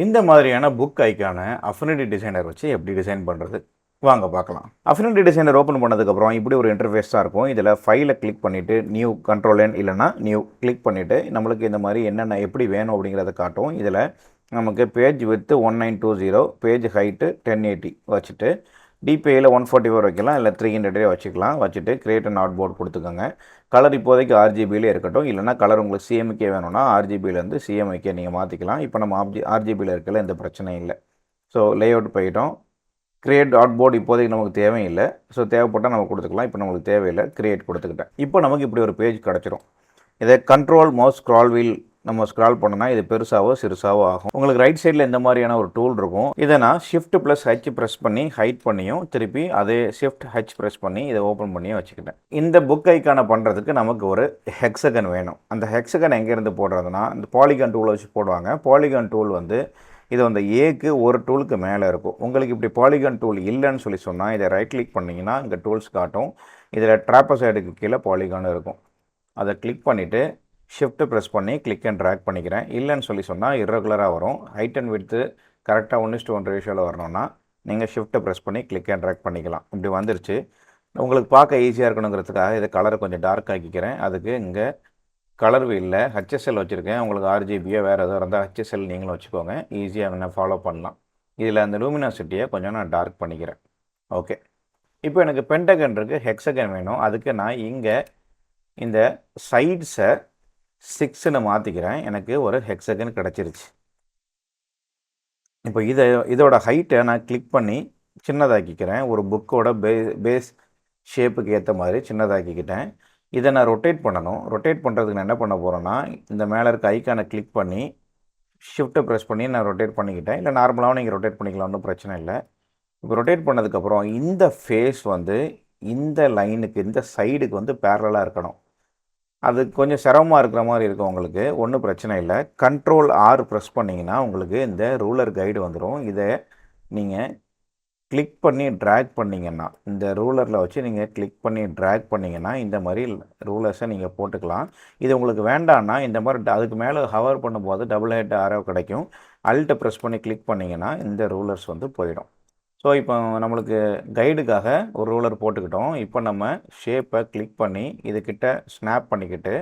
இந்த மாதிரியான புக் ஐக்கான அஃபினிட்டி டிசைனர் வச்சு எப்படி டிசைன் பண்ணுறது வாங்க பார்க்கலாம். அஃபினிட்டி டிசைனர் ஓப்பன் பண்ணதுக்கப்புறம் இப்படி ஒரு இன்டர்ஃபேஸ் தான் இருக்கும். இதில் ஃபைலை கிளிக் பண்ணிவிட்டு நியூ கண்ட்ரோல் என் இல்லைனா நியூ கிளிக் பண்ணிவிட்டு நம்மளுக்கு இந்த மாதிரி என்னென்ன எப்படி வேணும் அப்படிங்கிறத காட்டும். இதில் நமக்கு பேஜ் வித்து 1920, பேஜ் ஹைட்டு 1080 வச்சுட்டு டிபிஐயில் 144 வைக்கலாம், இல்லை 300 வச்சுக்கலாம். வச்சுட்டு கிரியேட் அண்ட் அவுட் போர்ட் கொடுத்துக்கோங்க. கலர் இப்போதைக்கு ஆர்ஜிபியிலே இருக்கட்டும், இல்லைனா கலர் உங்களுக்கு சிஎம்கே வேணும்னா ஆர்ஜிபியிலேருந்து சிஎம்ஐக்கே நீங்கள் மாற்றிக்கலாம். இப்போ நம்ம ஆர்ஜிபியில் இருக்கல எந்த பிரச்சனையும் இல்லை. ஸோ லேஅவுட் போயிட்டோம். கிரியேட் டாட் போர்டு இப்போதைக்கு நமக்கு தேவையில்லை. ஸோ தேவைப்பட்டால் நம்ம கொடுத்துக்கலாம். இப்போ நம்மளுக்கு தேவையில்லை, கிரியேட் கொடுத்துக்கிட்டேன். இப்போ நமக்கு இப்படி ஒரு பேஜ் கிடச்சிரும். இதை கண்ட்ரோல் மவுஸ் ஸ்க்ரால் வீல் நம்ம ஸ்க்ரால் பண்ணோன்னா இது பெருசாவோ சிறுசாவோ ஆகும். உங்களுக்கு ரைட் சைடில் இந்த மாதிரியான ஒரு டூல் இருக்கும். இதை நான் ஷிஃப்ட் ப்ளஸ் ஹச் ப்ரெஸ் பண்ணி ஹைட் பண்ணியும் திருப்பி அதே ஷிஃப்ட் ஹச் ப்ரெஸ் பண்ணி இதை ஓப்பன் பண்ணியும் வச்சுக்கிட்டேன். இந்த புக் ஐக்கான பண்ணுறதுக்கு நமக்கு ஒரு ஹெக்ஸகன் வேணும். அந்த ஹெக்ஸகன் எங்கேருந்து போடுறதுனா இந்த பாலிகான் டூலை வச்சு போடுவாங்க. பாலிகான் டூல் வந்து இது வந்து ஏக்கு ஒரு டூலுக்கு மேலே இருக்கும். உங்களுக்கு இப்படி பாலிகான் டூல் இல்லைன்னு சொல்லி சொன்னால் இதை ரைட் கிளிக் பண்ணிங்கன்னா இங்கே டூல்ஸ் காட்டும். இதில் ட்ராப்பசைடுக்கு கீழே பாலிகான் இருக்கும். அதை கிளிக் பண்ணிவிட்டு ஷிஃப்ட்டு ப்ரெஸ் பண்ணி கிளிக் அண்ட் ட்ராக் பண்ணிக்கிறேன். இல்லைன்னு சொல்லி சொன்னால் இர்ரெகுலராக வரும். ஹைட் அண்ட் விட்த்து கரெக்டாக 1:1 ரேஷியோவில் வரணும்னா நீங்கள் ஷிஃப்ட்டை ப்ரெஸ் பண்ணி கிளிக் அண்ட் ட்ராக் பண்ணிக்கலாம். இப்படி வந்துருச்சு. உங்களுக்கு பார்க்க ஈஸியாக இருக்கணுங்கிறதுக்காக இதை கலரை கொஞ்சம் டார்க் ஆக்கிக்கிறேன். அதுக்கு இங்கே கலர் வீலில் ஹெச்எஸ்எல் வச்சுருக்கேன். உங்களுக்கு ஆர்ஜிபியோ வேறு எதாவது இருந்தால் ஹெச்எஸ்எல் நீங்களும் வச்சுக்கோங்க. ஈஸியாக என்ன ஃபாலோ பண்ணலாம். இதில் அந்த லூமினாசிட்டியை கொஞ்சம் நான் டார்க் பண்ணிக்கிறேன். ஓகே, இப்போ எனக்கு பென்டகன் இருக்குது, ஹெக்ஸகன் வேணும். அதுக்கு நான் இங்கே இந்த சைட்ஸை 6ன்னு மாற்றிக்கிறேன். எனக்கு ஒரு ஹெக்ஸகன் கிடச்சிருச்சு. இப்போ இதோட ஹைட்டை நான் கிளிக் பண்ணி சின்னதாக்கிக்கிறேன். ஒரு புக்கோட பேஸ் ஷேப்புக்கு ஏற்ற மாதிரி சின்னதாக்கிக்கிட்டேன். இதை நான் ரொட்டேட் பண்ணணும். ரொட்டேட் பண்ணுறதுக்கு நான் என்ன பண்ண போகிறேன்னா இந்த மேலே இருக்க ஐக்கானை கிளிக் பண்ணி ஷிஃப்ட்டை ப்ரெஸ் பண்ணி நான் ரொட்டேட் பண்ணிக்கிட்டேன். இல்லை நார்மலாகவும் நீங்கள் ரொட்டேட் பண்ணிக்கலாம், ஒன்றும் பிரச்சனை இல்லை. இப்போ ரொட்டேட் பண்ணதுக்கப்புறம் இந்த ஃபேஸ் வந்து இந்த லைனுக்கு இந்த சைடுக்கு வந்து பேரலாக இருக்கணும். அது கொஞ்சம் சிரமமாக இருக்கிற மாதிரி இருக்கும் உங்களுக்கு, ஒன்றும் பிரச்சனை இல்லை. கண்ட்ரோல் ஆர் ப்ரெஸ் பண்ணிங்கன்னா உங்களுக்கு இந்த ரூலர் கைடு வந்துடும். இதை நீங்கள் கிளிக் பண்ணி ட்ராக் பண்ணிங்கன்னா இந்த ரூலரில் வச்சு நீங்கள் கிளிக் பண்ணி ட்ராக் பண்ணிங்கன்னா இந்த மாதிரி ரூலர்ஸை நீங்கள் போட்டுக்கலாம். இது உங்களுக்கு வேண்டான்னா இந்த மாதிரி அதுக்கு மேலே ஹவர் பண்ணும்போது டபுள் ஹெட் ஆரோ கிடைக்கும். அல்ட்டை ப்ரெஸ் பண்ணி கிளிக் பண்ணிங்கன்னா இந்த ரூலர்ஸ் வந்து போயிடும். ஸோ இப்போ நம்மளுக்கு கைடுக்காக ஒரு ரூலர் போட்டுக்கிட்டோம். இப்போ நம்ம ஷேப்பை கிளிக் பண்ணி இதுக்கிட்ட ஸ்னாப் பண்ணிக்கிட்டு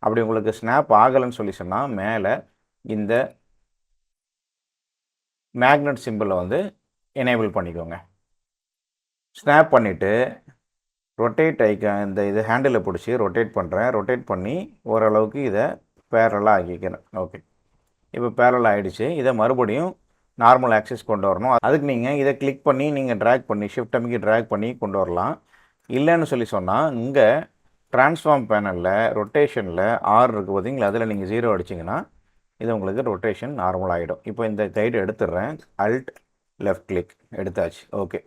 அப்படி உங்களுக்கு ஸ்னாப் ஆகலைன்னு சொல்லி சொன்னால் மேலே இந்த மேக்னெட் சிம்பிளை வந்து எனேபிள் பண்ணிக்கோங்க. ஸ்னாப் பண்ணிவிட்டு ரொட்டேட் ஐக்கான் இந்த இது ஹேண்டிலை பிடிச்சி ரொட்டேட் பண்ணுறேன். ரொட்டேட் பண்ணி ஓரளவுக்கு இதை பேரலாக ஆக்கிக்கிறேன். ஓகே, இப்போ பேரலாக ஆகிடுச்சு. இதை மறுபடியும் நார்மல் ஆக்சஸ் கொண்டு வரணும். அதுக்கு நீங்கள் இதை கிளிக் பண்ணி நீங்கள் ட்ராக் பண்ணி ஷிஃப்ட் அமைக்கி ட்ராக் பண்ணி கொண்டு வரலாம். இல்லைன்னு சொல்லி சொன்னால் இங்கே ட்ரான்ஸ்ஃபார்ம் பேனலில் ரொட்டேஷனில் ஆர் இருக்குது பார்த்தீங்களா, அதில் நீங்கள் 0 அடிச்சிங்கன்னா இது உங்களுக்கு ரொட்டேஷன் நார்மல் ஆகிடும். இப்போ இந்த கைடு எடுத்துடுறேன். அல்ட் லெஃப்ட் கிளிக் எடுத்தாச்சு. ஓகே,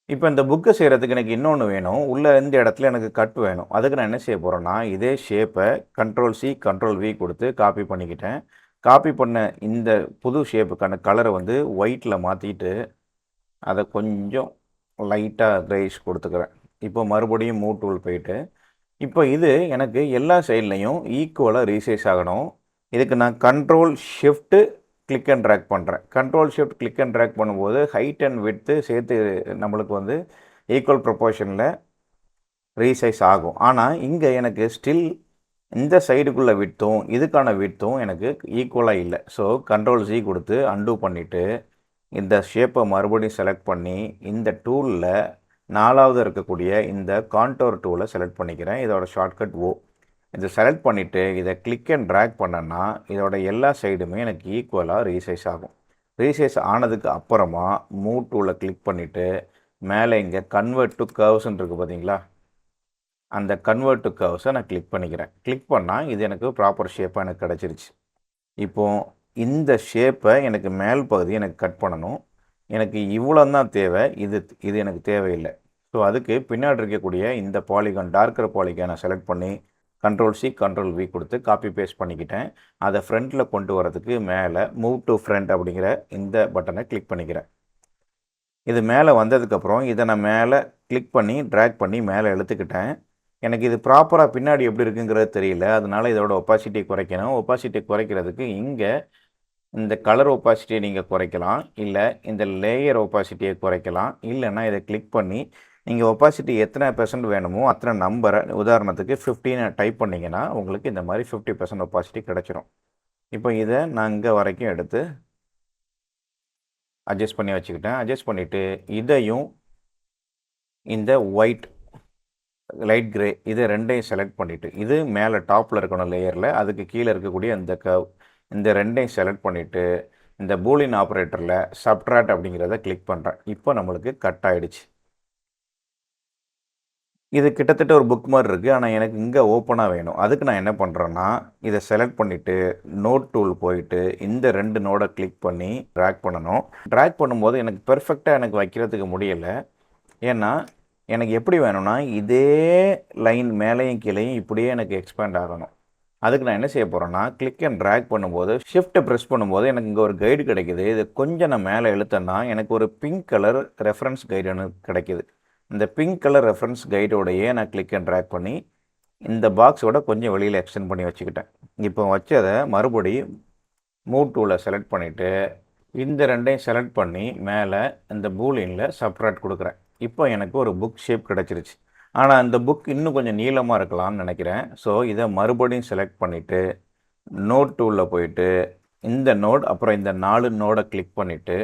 இப்போ இந்த புக்கை செய்கிறதுக்கு எனக்கு இன்னொன்று வேணும். உள்ளே இந்த இடத்துல எனக்கு கட் வேணும். அதுக்கு நான் என்ன செய்ய போகிறேன்னா இதே ஷேப்பை கண்ட்ரோல் சி கண்ட்ரோல் வி கொடுத்து காப்பி பண்ணிக்கிட்டேன். காப்பி பண்ண இந்த புது ஷேப்புக்கான கலரை வந்து ஒயிட்டில் மாற்றிட்டு அதை கொஞ்சம் லைட்டாக க்ரேஷ் கொடுத்துக்கிறேன். இப்போ மறுபடியும் மூவ் டூல் போயிட்டு இப்போ இது எனக்கு எல்லா சைட்லேயும் ஈக்குவலாக ரீசைஸ் ஆகணும். இதுக்கு நான் control shift click and drag பண்ணுறேன். Control shift click and drag பண்ணும்போது ஹைட் அண்ட் விட்த்து சேர்த்து நம்மளுக்கு வந்து ஈக்குவல் ப்ரொப்போர்ஷனில் ரீசைஸ் ஆகும். ஆனால் இங்கே எனக்கு ஸ்டில் இந்த சைடுக்குள்ளே விட்த்தும் இதுக்கான விட்த்தும் எனக்கு ஈக்குவலாக இல்லை. ஸோ கண்ட்ரோல் ஜி கொடுத்து அன்டூ பண்ணிவிட்டு இந்த ஷேப்பை மறுபடியும் செலக்ட் பண்ணி இந்த டூலில் 4வது இருக்கக்கூடிய இந்த கான்டோர் டூலை செலக்ட் பண்ணிக்கிறேன். இதோட ஷார்ட்கட் ஓ. இதை செலக்ட் பண்ணிவிட்டு இதை கிளிக் அண்ட் ட்ராக் பண்ணேன்னா இதோட எல்லா சைடுமே எனக்கு ஈக்குவலாக ரீசைஸ் ஆகும். ரீசைஸ் ஆனதுக்கு அப்புறமா மூவ் டூலை கிளிக் பண்ணிவிட்டு மேலே இங்கே கன்வெர்ட் டு கர்வ்ஸ்ன்னு இருக்குது பார்த்தீங்களா, அந்த கன்வெர்ட் டு கர்வ்ஸை நான் கிளிக் பண்ணிக்கிறேன். கிளிக் பண்ணால் இது எனக்கு ப்ராப்பர் ஷேப்பாக எனக்கு கிடச்சிருச்சு. இப்போது இந்த ஷேப்பை எனக்கு மேல் பகுதி எனக்கு கட் பண்ணணும். எனக்கு இவ்வளோ தான் தேவை, இது எனக்கு தேவையில்லை. ஸோ அதுக்கு பின்னாடி இருக்கக்கூடிய இந்த பாலிகான் டார்க்கர் பாலிகானை செலக்ட் பண்ணி கண்ட்ரோல் சி கண்ட்ரோல் வி கொடுத்து காப்பி பேஸ்ட் பண்ணிக்கிட்டேன். அதை ஃப்ரண்ட்டில் கொண்டு வரதுக்கு மேலே மூவ் டு ஃப்ரண்ட் அப்படிங்கிற இந்த பட்டனை கிளிக் பண்ணிக்கிறேன். இது மேலே வந்ததுக்கப்புறம் இதை நான் மேலே கிளிக் பண்ணி ட்ராக் பண்ணி மேலே இழுத்துக்கிட்டேன். எனக்கு இது ப்ராப்பராக பின்னாடி எப்படி இருக்குங்கிறது தெரியல. அதனால் இதோட ஒப்பாசிட்டி குறைக்கணும். ஒப்பாசிட்டி குறைக்கிறதுக்கு இங்கே இந்த கலர் ஒப்பாசிட்டியை நீங்கள் குறைக்கலாம், இல்லை இந்த லேயர் ஒப்பாசிட்டியை குறைக்கலாம், இல்லைன்னா இதை கிளிக் பண்ணி நீங்கள் ஒப்பாசிட்டி எத்தனை பெர்சன்ட் வேணுமோ அத்தனை நம்பரை, உதாரணத்துக்கு 15 டைப் பண்ணிங்கன்னா உங்களுக்கு இந்த மாதிரி 50% ஒப்பாசிட்டி கிடச்சிரும். இப்போ இதை நான் இங்கே வரைக்கும் எடுத்து அட்ஜஸ்ட் பண்ணி வச்சுக்கிட்டேன். அட்ஜஸ்ட் பண்ணிவிட்டு இதையும் இந்த ஒயிட், லைட் கிரே இது ரெண்டையும் செலக்ட் பண்ணிவிட்டு, இது மேலே டாப்பில் இருக்கணும் லேயரில், அதுக்கு கீழே இருக்கக்கூடிய இந்த கர்வ், இந்த ரெண்டையும் செலக்ட் பண்ணிவிட்டு இந்த பூலியன் ஆப்ரேட்டரில் சப்ட்ராக்ட் அப்படிங்கிறத கிளிக் பண்ணுறேன். இப்போ நம்மளுக்கு கட் ஆகிடுச்சு. இது கிட்டத்தட்ட ஒரு புக் மாதிரி இருக்குது, ஆனால் எனக்கு இங்கே ஓப்பனாக வேணும். அதுக்கு நான் என்ன பண்ணுறேன்னா, இதை செலக்ட் பண்ணிவிட்டு நோட் டூல் போயிட்டு இந்த 2 நோடை கிளிக் பண்ணி ட்ராக் பண்ணணும். ட்ராக் பண்ணும்போது எனக்கு பெர்ஃபெக்டாக எனக்கு வைக்கிறதுக்கு முடியலை. ஏன்னா எனக்கு எப்படி வேணும்னா இதே லைன் மேலேயும் கீழேயும் இப்படியே எனக்கு எக்ஸ்பேண்ட் ஆகணும். அதுக்கு நான் என்ன செய்ய போகிறேன்னா, கிளிக் அண்ட் ட்ராக் பண்ணும்போது ஷிஃப்ட்டை ப்ரெஸ் பண்ணும்போது எனக்கு இங்கே ஒரு கைடு கிடைக்குது. இது கொஞ்சம் நான் மேலே இழுத்தேன்னா எனக்கு ஒரு பிங்க் கலர் ரெஃபரன்ஸ் கைடுன்னு கிடைக்கிது. இந்த பிங்க் கலர் ரெஃபரன்ஸ் கைடோடையே நான் கிளிக் அண்ட் ட்ராக் பண்ணி இந்த பாக்ஸோட கொஞ்சம் வெளியில் எக்ஸ்டெண்ட் பண்ணி வச்சுக்கிட்டேன். இப்போ வச்சதை மறுபடியும் மூவ் டூலை செலக்ட் பண்ணிவிட்டு இந்த ரெண்டையும் செலக்ட் பண்ணி மேலே இந்த பூலியனில் சப்ட்ராக்ட் கொடுக்குறேன். இப்போ எனக்கு ஒரு புக் ஷேப் கிடச்சிருச்சு. ஆனால் இந்த புக் இன்னும் கொஞ்சம் நீளமாக இருக்கலாம்னு நினைக்கிறேன். ஸோ இதை மறுபடியும் செலக்ட் பண்ணிவிட்டு நோட் டூலில் போயிட்டு இந்த நோட் அப்புறம் இந்த 4 நோடை கிளிக் பண்ணிவிட்டு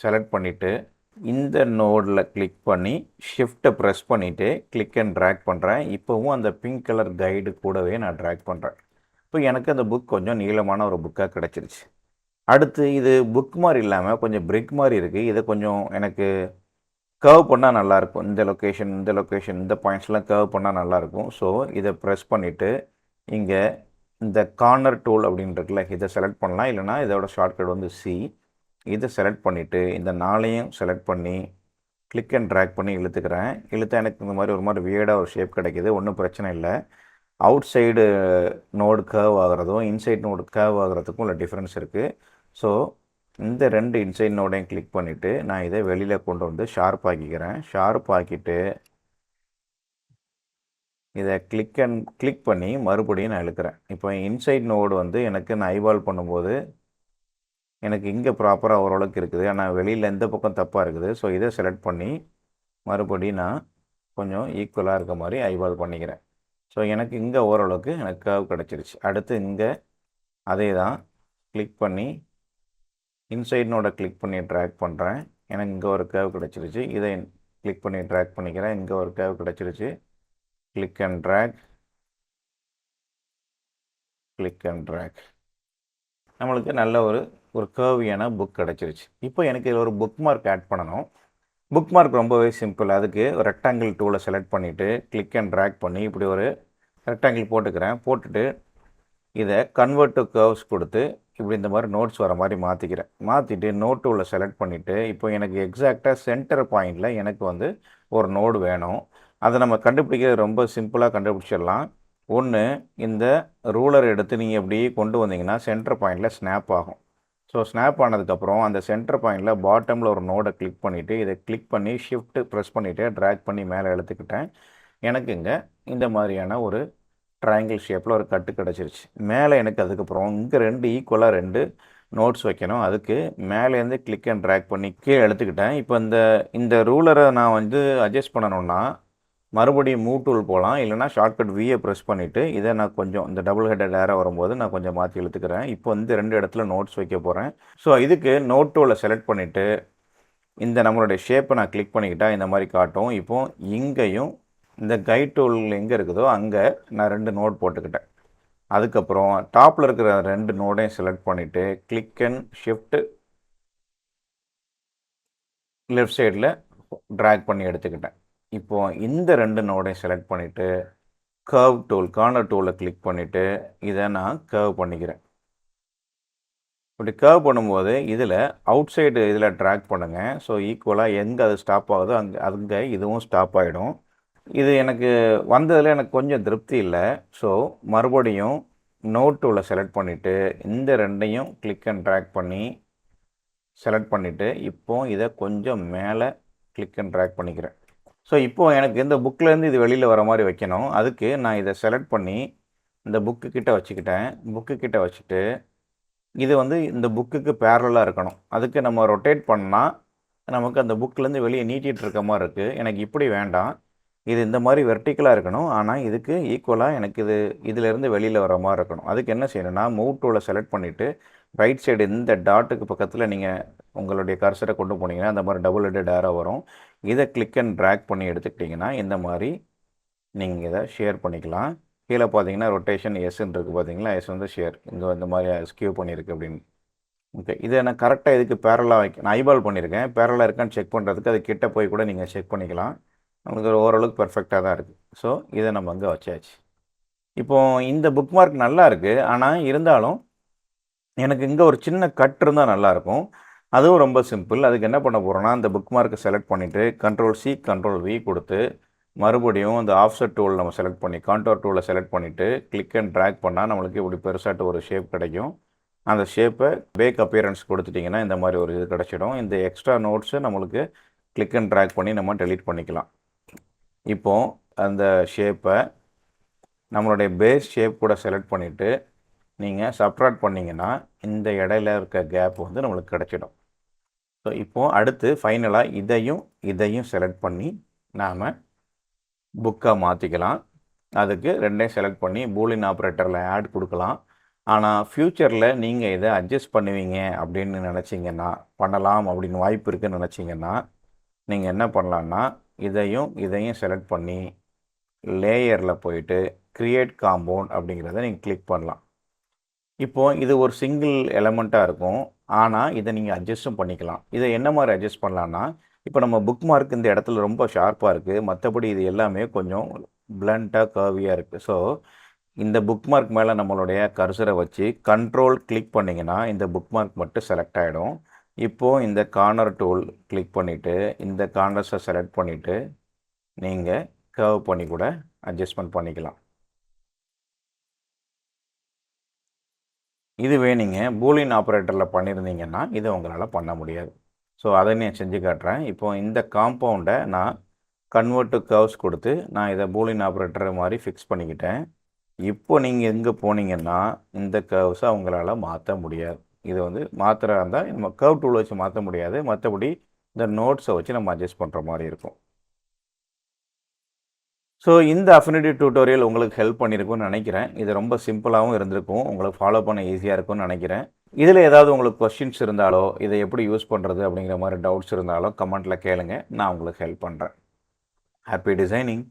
செலக்ட் பண்ணிவிட்டு இந்த நோடில் கிளிக் பண்ணி ஷிஃப்ட்டை ப்ரெஸ் பண்ணிவிட்டு கிளிக் அண்ட் ட்ராக் பண்ணுறேன். இப்போவும் அந்த பிங்க் கலர் கைடு கூடவே நான் ட்ராக் பண்ணுறேன். இப்போ எனக்கு அந்த புக் கொஞ்சம் நீளமான ஒரு புக்காக கிடச்சிருச்சு. அடுத்து இது புக் மாதிரி இல்லாமல் கொஞ்சம் பிரிக் மாதிரி இருக்குது. இதை கொஞ்சம் எனக்கு கர்வ் பண்ணால் நல்லாயிருக்கும். இந்த லொக்கேஷன் இந்த பாயிண்ட்ஸ்லாம் கர்வ் பண்ணால் நல்லாயிருக்கும். ஸோ இதை ப்ரெஸ் பண்ணிவிட்டு இங்கே இந்த கார்னர் டூல் அப்படின்னு இருக்குல்ல, இதை செலக்ட் பண்ணலாம். இல்லைனா இதோட ஷார்ட்கட் வந்து சி. இதை செலக்ட் பண்ணிவிட்டு இந்த 4ஐயும் செலக்ட் பண்ணி கிளிக் அண்ட் ட்ராக் பண்ணி இழுத்துக்கிறேன். இழுத்தா எனக்கு இந்த மாதிரி ஒரு மாதிரி வியர்டாக ஒரு ஷேப் கிடைக்கிது. ஒன்றும் பிரச்சனை இல்லை. அவுட் சைடு நோடு கர்வ் ஆகிறதும் இன்சைட் நோடு கர்வ் ஆகிறதுக்கும் உள்ள டிஃப்ரென்ஸ் இருக்குது. ஸோ இந்த 2 இன்சைட் நோடையும் கிளிக் பண்ணிவிட்டு நான் இதை வெளியில் கொண்டு வந்து ஷார்ப் ஆக்கிக்கிறேன். ஷார்ப் ஆக்கிட்டு இதை கிளிக் பண்ணி மறுபடியும் நான் இழுக்கிறேன். இப்போ இன்சைட் நோடு வந்து எனக்கு நான் ஐபால் பண்ணும்போது எனக்கு இங்கே ப்ராப்பராக ஓரளவுக்கு இருக்குது, ஆனால் வெளியில் எந்த பக்கம் தப்பாக இருக்குது. ஸோ இதை செலக்ட் பண்ணி மறுபடியும் நான் கொஞ்சம் ஈக்குவலாக இருக்க மாதிரி ஐபால் பண்ணிக்கிறேன். ஸோ எனக்கு இங்கே ஓரளவுக்கு எனக்கு கர்வ் கிடச்சிருச்சு. அடுத்து இங்கே அதே தான் கிளிக் பண்ணி இன்சைட் நோடை கிளிக் பண்ணி ட்ராக் பண்ணுறேன். எனக்கு இங்கே ஒரு கர்வ் கிடச்சிருச்சு. இதை கிளிக் பண்ணி ட்ராக் பண்ணிக்கிறேன். இங்கே ஒரு கர்வ் கிடச்சிருச்சு. Click and drag, click and drag. நம்மளுக்கு நல்ல ஒரு கர்வியான புக் கிடச்சிருச்சு. இப்போ எனக்கு இதில் ஒரு புக் மார்க் ஆட் பண்ணணும். புக் மார்க் ரொம்பவே சிம்பிள். அதுக்கு ஒரு ரெக்டாங்கிள் டூலை செலக்ட் பண்ணிவிட்டு கிளிக் அண்ட் ட்ராக் பண்ணி இப்படி ஒரு ரெக்டாங்கிள் போட்டுக்கிறேன். போட்டுட்டு இதை கன்வெர்ட் டு கர்வ்ஸ் கொடுத்து இப்படி இந்த மாதிரி நோட்ஸ் வர மாதிரி மாற்றிக்கிறேன். மாற்றிட்டு நோட் டூவில் செலக்ட் பண்ணிவிட்டு இப்போ எனக்கு எக்ஸாக்டாக சென்டர் பாயிண்டில் எனக்கு வந்து ஒரு நோடு வேணும். அதை நம்ம கண்டுபிடிக்கிறது ரொம்ப சிம்பிளாக கண்டுபிடிச்சிடலாம். ஒன்று, இந்த ரூலர் எடுத்து நீங்கள் எப்படி கொண்டு வந்தீங்கன்னா சென்டர் பாயிண்டில் ஸ்னாப் ஆகும். ஸோ ஸ்னாப் ஆனதுக்கப்புறம் அந்த சென்டர் பாயிண்டில் பாட்டமில் ஒரு நோடை கிளிக் பண்ணிவிட்டு இதை கிளிக் பண்ணி ஷிஃப்ட்டு ப்ரெஸ் பண்ணிவிட்டு ட்ராக் பண்ணி மேலே எடுத்துக்கிட்டேன். எனக்கு இங்கே இந்த மாதிரியான ஒரு ட்ரையாங்கிள் ஷேப்பில் ஒரு கட்டு கிடச்சிருச்சு. மேலே எனக்கு அதுக்கப்புறம் இங்கே 2 ஈக்குவலாக 2 நோட்ஸ் வைக்கணும். அதுக்கு மேலேருந்து கிளிக் அண்ட் ட்ராக் பண்ணி கீழே எடுத்துக்கிட்டேன். இப்போ இந்த ரூலரை நான் வந்து அட்ஜஸ்ட் பண்ணணுன்னா மறுபடியும் மூவ் டூல் போகலாம். இல்லைனா ஷார்ட்கட் வியை ப்ரெஸ் பண்ணிவிட்டு இதை நான் கொஞ்சம் இந்த டபுள் ஹெட்டட் ஏரோ வரும்போது நான் கொஞ்சம் மாற்றி இழுத்துக்கிறேன். இப்போ வந்து 2 இடத்துல நோட்ஸ் வைக்க போகிறேன். ஸோ இதுக்கு நோட் டூலை செலக்ட் பண்ணிவிட்டு இந்த நம்மளுடைய ஷேப்பை நான் கிளிக் பண்ணிக்கிட்டால் இந்த மாதிரி காட்டும். இப்போது இங்கேயும் இந்த கைட் டூல் எங்கே இருக்குதோ அங்கே நான் 2 நோட் போட்டுக்கிட்டேன். அதுக்கப்புறம் டாப்பில் இருக்கிற 2 நோடையும் செலக்ட் பண்ணிவிட்டு கிளிக் அண்ட் ஷிஃப்ட்டு லெஃப்ட் சைடில் ட்ராக் பண்ணி எடுத்துக்கிட்டேன். இப்போது இந்த 2 நோடையும் செலக்ட் பண்ணிவிட்டு கர்வ் டூல், கார்னர் டூலை கிளிக் பண்ணிவிட்டு இதை நான் கர்வ் பண்ணிக்கிறேன். இப்படி கர்வ் பண்ணும்போது இதில் அவுட் சைடு இதில் ட்ராக் பண்ணுங்கள். ஸோ ஈக்குவலாக எங்கே அது ஸ்டாப் ஆகுதோ அங்கே இதுவும் ஸ்டாப் ஆகிடும். இது எனக்கு வந்ததில் எனக்கு கொஞ்சம் திருப்தி இல்லை. ஸோ மறுபடியும் நோட் டூலை செலக்ட் பண்ணிவிட்டு இந்த 2ஐயும் கிளிக் அண்ட் ட்ராக் பண்ணி செலக்ட் பண்ணிவிட்டு இப்போது இதை கொஞ்சம் மேலே கிளிக் அண்ட் ட்ராக் பண்ணிக்கிறேன். ஸோ இப்போது எனக்கு இந்த புக்கிலேருந்து இது வெளியில் வர மாதிரி வைக்கணும். அதுக்கு நான் இதை செலக்ட் பண்ணி இந்த புக்கு கிட்ட வச்சுக்கிட்டேன். புக்கு கிட்ட வச்சுட்டு இது வந்து இந்த புக்குக்கு பேரலாக இருக்கணும். அதுக்கு நம்ம ரொட்டேட் பண்ணால் நமக்கு அந்த புக்லேருந்து வெளியே நீட்டிகிட்டு இருக்க மாதிரி இருக்குது. எனக்கு இப்படி வேண்டாம், இது இந்த மாதிரி வெர்டிக்கலாக இருக்கணும். ஆனால் இதுக்கு ஈக்குவலாக எனக்கு இதிலேருந்து வெளியில் வர மாதிரி இருக்கணும். அதுக்கு என்ன செய்யணும்னா, மூவ் டூலை செலக்ட் பண்ணிவிட்டு ரைட் சைடு இந்த டாட்டுக்கு பக்கத்தில் நீங்கள் உங்களுடைய கர்சரை கொண்டு போனீங்கன்னா அந்த மாதிரி டபுள் ஹெட்டட் ஏரோ வரும். இதை கிளிக் அண்ட் ட்ராக் பண்ணி எடுத்துக்கிட்டிங்கன்னா இந்த மாதிரி நீங்கள் இதை ஷேர் பண்ணிக்கலாம். கீழே பார்த்தீங்கன்னா ரொட்டேஷன் எஸ்ன்னு இருக்குது பார்த்தீங்களா, எஸ் வந்து ஷேர் இங்கே இந்த மாதிரி ஸ்கியூ பண்ணியிருக்கு அப்படின்னு. ஓகே, இதை நான் கரெக்டாக இதுக்கு பேரலாக நான் ஐபால் பண்ணியிருக்கேன். பேரலாக இருக்கான்னு செக் பண்ணுறதுக்கு அது கிட்ட போய் கூட நீங்கள் செக் பண்ணிக்கலாம். நமக்கு ஓரளவுக்கு பெர்ஃபெக்டாக தான் இருக்குது. ஸோ இதை நம்ம அங்கே வச்சாச்சு. இப்போது இந்த புக் மார்க் நல்லா இருக்குது, ஆனால் இருந்தாலும் எனக்கு இங்கே ஒரு சின்ன கட் இருந்தால் நல்லாயிருக்கும். அதுவும் ரொம்ப சிம்பிள். அதுக்கு என்ன பண்ண போகிறோன்னா, இந்த புக் மார்க்கை செலக்ட் பண்ணிவிட்டு Ctrl+C Ctrl+V கொடுத்து மறுபடியும் இந்த ஆஃப்செட் டூல் நம்ம செலக்ட் பண்ணி கான்டோர் டூலை செலக்ட் பண்ணிவிட்டு கிளிக் அண்ட் ட்ராக் பண்ணால் நம்மளுக்கு இப்படி பெருசாட்டு ஒரு ஷேப் கிடைக்கும். அந்த ஷேப்பை பேக் அப்பியரன்ஸ் கொடுத்துட்டிங்கன்னா இந்த மாதிரி ஒரு இது கிடச்சிடும். இந்த எக்ஸ்ட்ரா நோட்ஸை நம்மளுக்கு கிளிக் அண்ட் ட்ராக் பண்ணி நம்ம டெலீட் பண்ணிக்கலாம். இப்போது அந்த ஷேப்பை நம்மளுடைய பேஸ் ஷேப் கூட செலக்ட் பண்ணிவிட்டு நீங்கள் சப்ட்ராக்ட் பண்ணிங்கன்னா இந்த இடையில இருக்க கேப் வந்து நம்மளுக்கு கிடச்சிடும். ஸோ இப்போது அடுத்து ஃபைனலாக இதையும் செலக்ட் பண்ணி நாம் புக்காக மாற்றிக்கலாம். அதுக்கு ரெண்டையும் செலக்ட் பண்ணி பூலியன் ஆப்ரேட்டரில் ஆட் கொடுக்கலாம். ஆனால் ஃப்யூச்சரில் நீங்கள் இதை அட்ஜஸ்ட் பண்ணுவீங்க அப்படின்னு நினச்சிங்கன்னா, பண்ணலாம் அப்படின்னு வாய்ப்பு இருக்குதுன்னு நினச்சிங்கன்னா, நீங்கள் என்ன பண்ணலான்னா இதையும் செலக்ட் பண்ணி லேயரில் போயிட்டு கிரியேட் காம்பவுண்ட் அப்படிங்கிறத நீங்கள் கிளிக் பண்ணலாம். இப்போது இது ஒரு சிங்கிள் எலமெண்ட்டாக இருக்கும், ஆனால் இதை நீங்கள் அட்ஜஸ்ட்டும் பண்ணிக்கலாம். இதை என்ன மாதிரி அட்ஜஸ்ட் பண்ணலான்னா, இப்போ நம்ம புக் மார்க் இந்த இடத்துல ரொம்ப ஷார்ப்பாக இருக்குது, மற்றபடி இது எல்லாமே கொஞ்சம் பிளண்ட்டாக கர்வியாக இருக்குது. ஸோ இந்த புக் மார்க் மேலே நம்மளுடைய கர்சரை வச்சு கண்ட்ரோல் கிளிக் பண்ணிங்கன்னா இந்த புக் மார்க் மட்டும் செலக்ட் ஆகிடும். இப்போது இந்த கார்னர் டூல் கிளிக் பண்ணிவிட்டு இந்த கார்னர்ஸை செலக்ட் பண்ணிவிட்டு நீங்கள் கர்வ் பண்ணி கூட அட்ஜஸ்ட்மெண்ட் பண்ணிக்கலாம். இதுவே நீங்கள் பூலியன் ஆப்ரேட்டரில் பண்ணியிருந்தீங்கன்னா இதை உங்களால் பண்ண முடியாது. ஸோ அதை நான் செஞ்சு காட்டுறேன். இப்போது இந்த காம்பவுண்டை நான் கன்வெர்ட் டு கர்வ்ஸ் கொடுத்து நான் இதை பூலியன் ஆப்ரேட்டர் மாதிரி ஃபிக்ஸ் பண்ணிக்கிட்டேன். இப்போ நீங்கள் எங்கே போனீங்கன்னா இந்த கர்வ்ஸை அவங்களால மாற்ற முடியாது. இது வந்து மாற்றுறா இருந்தால் நம்ம கர்வ் டூல் வச்சு மாற்ற முடியாது, மற்றபடி இந்த நோட்ஸை வச்சு நம்ம அட்ஜஸ்ட் பண்ணுற மாதிரி இருக்கும். ஸோ இந்த அஃபினிட்டி டியூட்டோரியல் உங்களுக்கு ஹெல்ப் பண்ணியிருக்கும்னு நினைக்கிறேன். இது ரொம்ப சிம்பிளாகவும் இருந்திருக்கும், உங்களுக்கு ஃபாலோ பண்ண ஈஸியாக இருக்கும்னு நினைக்கிறேன். இதில் ஏதாவது உங்களுக்கு கொஸ்டின்ஸ் இருந்தாலோ, இதை எப்படி யூஸ் பண்ணுறது அப்படிங்கிற மாதிரி டவுட்ஸ் இருந்தாலோ கமெண்ட்டில் கேளுங்க, நான் உங்களுக்கு ஹெல்ப் பண்ணுறேன். Happy designing.